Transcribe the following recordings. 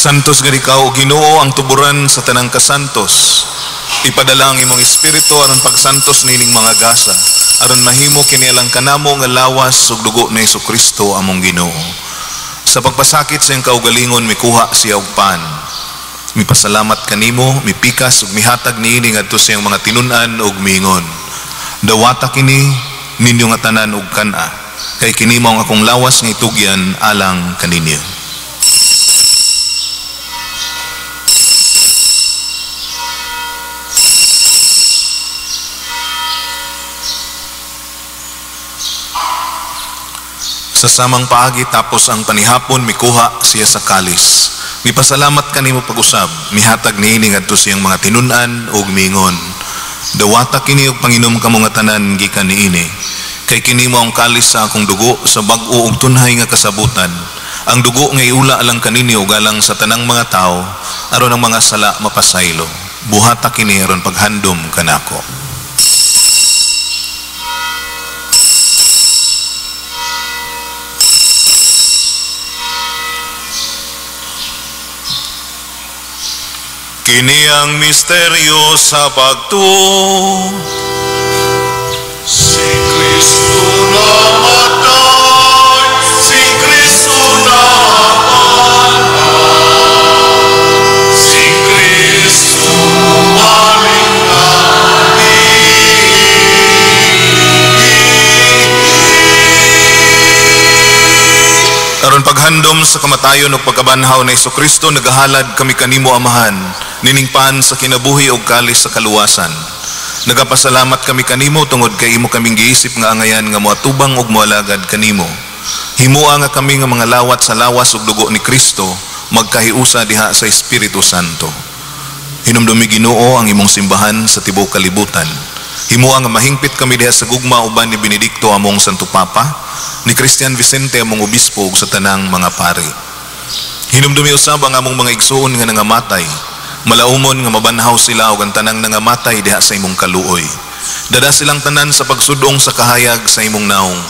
Santos nga ikaw, Ginoo, ang tuburan sa tanang kasantos. Ipadala ang imong espiritu aron pagsantos nining mga gasa, aron mahimo kini alang kanamo nga lawas ug dugo ni Jesucristo among Ginoo. Sa pagpasakit sa iyang kaugalingon mikuha siya og pan. Mipasalamat kanimo, mipikas ug mihatag niini ngadto sa iyang mga tinun-an ug miingon. Dawata kini ninyo nga tanan ug kana, kay kini mao ang akong lawas nga itugyan alang kaninyo. Sa samang paagi tapos ang panihapon mikuha siya sa kalis. Mipasalamat kanimo pag-usab, mihatag niini ngadto siyang mga tinun-an ug miingon. Dawata kini og panginom kamo nga tanan gikan niini. Kay kini mao ang kalis sa akong dugo sa bag-o ug tunhay nga kasabutan. Ang dugo nga iula alang kaninyo ug alang sa tanang mga tao aron ang mga sala mapasaylo. Buhata kini aron paghandom kanako. Kini ang misteryo sa pagtuo. Si Kristo namatay, si Kristo namatay, si Kristo malinghali. Aron paghandom sa kamatayon ug pagkabanhaw ni Jesucristo nagahalad kami kanimo Amahan, niningpan sa kinabuhi ug kalis sa kaluwasan. Nagapasalamat kami kanimo tungod kay imo kaming giisip nga angayan nga moatubang ug moalagad kanimo. Himua nga kami nga mga lawat sa lawas ug dugo ni Kristo magkahiusa diha sa Espiritu Santo. Hinumdumi Ginoo ang imong simbahan sa tibuok kalibutan. Himua nga mahingpit kami diha sa gugma uban ni Benedicto among Santo Papa, ni Christian Vicente among obispo ug sa tanang mga pari. Hinumdumi usab ang among mga igsoon nga nangamatay. Malaumon nga mabanhaw sila ug ang tanang nangamatay diha sa imong kaluoy. Dada silang tanan sa pagsudong sa kahayag sa imong naong.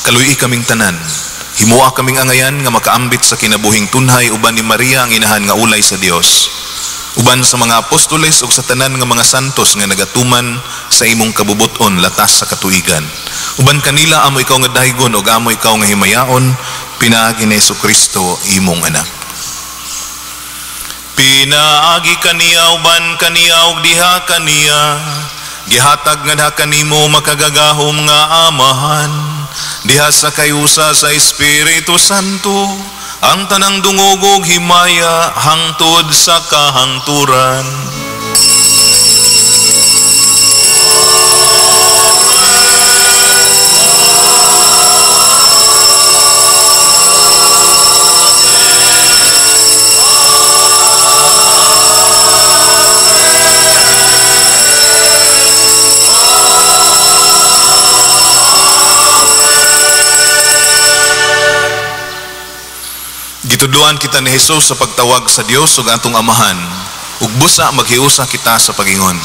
Kaluy kaming tanan. Himua kaming angayan nga makaambit sa kinabuhing tunhay uban ni Maria ang inahan nga ulay sa Dios. Uban sa mga apostoles ug sa tanan nga mga santos nga nagatuman sa imong kabubuton latas sa katuigan. Uban kanila amo ikaw nga daygon ug amo ikaw nga himayaon pinaagi ni Jesucristo imong anak. Pinaagi kaniya uban kaniya ug diha kaniya gihatag nga kanimo makagagahom nga Amahan diha sa kayusa sa Espiritu Santo ang tanang dungog ug himaya hangtod sa kahangturan. Gitudluan kita ni Jesus sa pagtawag sa Dios ug atong Amahan, ug busa maghiusa kita sa pagingon.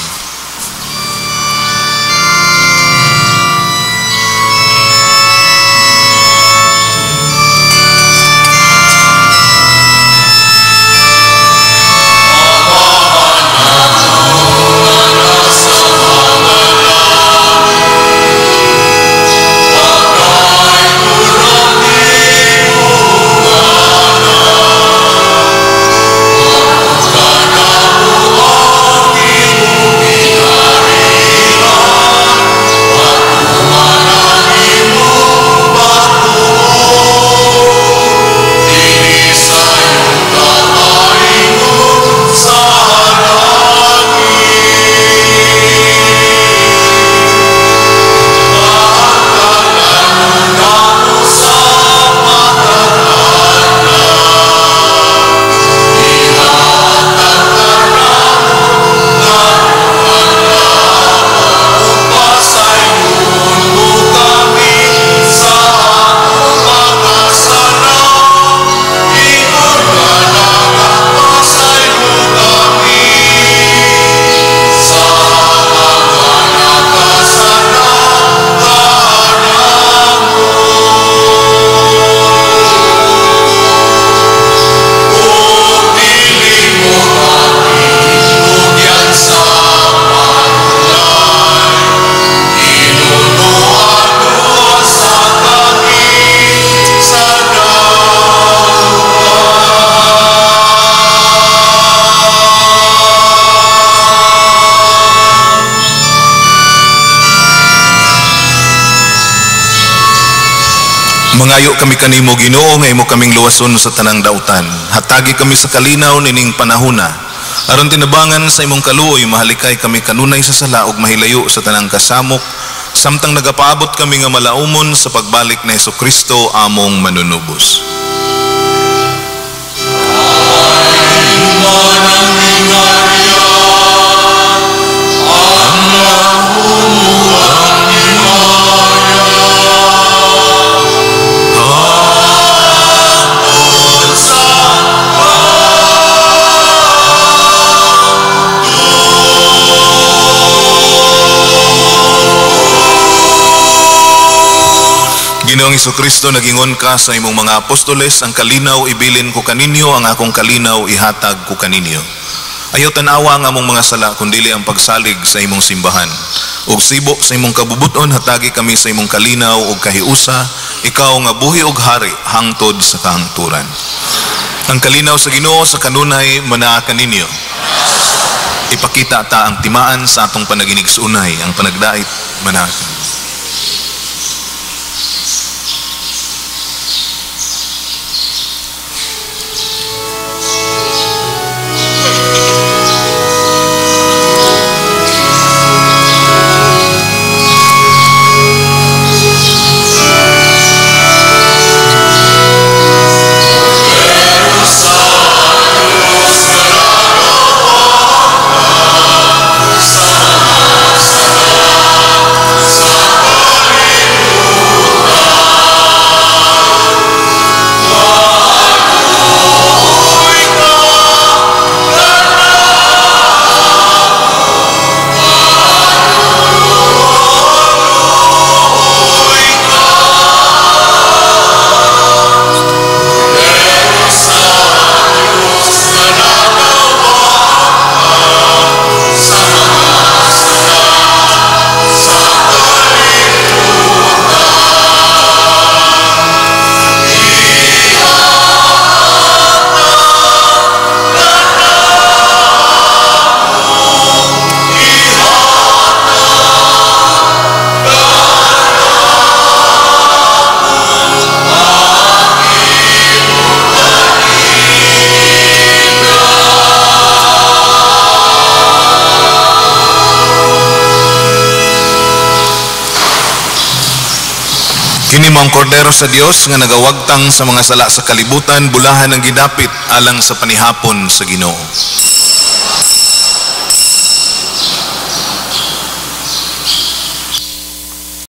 Mangayo kami kanimo Ginoo nga imo kaming luwason sa tanang dautan. Hatagi kami sa kalinaw nining panahuna. Aron tinabangan sa imong kaluoy mahalikay kami kanunay sa sala ug mahilayo sa tanang kasamok samtang nagapaabot kami nga malaumon sa pagbalik ni Hesukristo among manunubos. Ginoong Hesukristo, nagingon ka sa imong mga apostoles, ang kalinaw ibilin ko kaninyo, ang akong kalinaw ihatag ko kaninyo. Ayaw tanawa ang among mga sala, kundili ang pagsalig sa imong simbahan. Ug sibo sa imong kabubuton, hatagi kami sa imong kalinaw ug kahiusa, ikaw nga buhi ug hari, hangtod sa kahangturan. Ang kalinaw sa Ginoo sa kanunay manaa kaninyo. Ipakita ta ang timaan sa atong panaginig sunay, ang panagdait manaa. Kini mao ang kordero sa Dios nga nagawagtang sa mga sala sa kalibutan, bulahan ang gidapit alang sa panihapon sa Ginoo.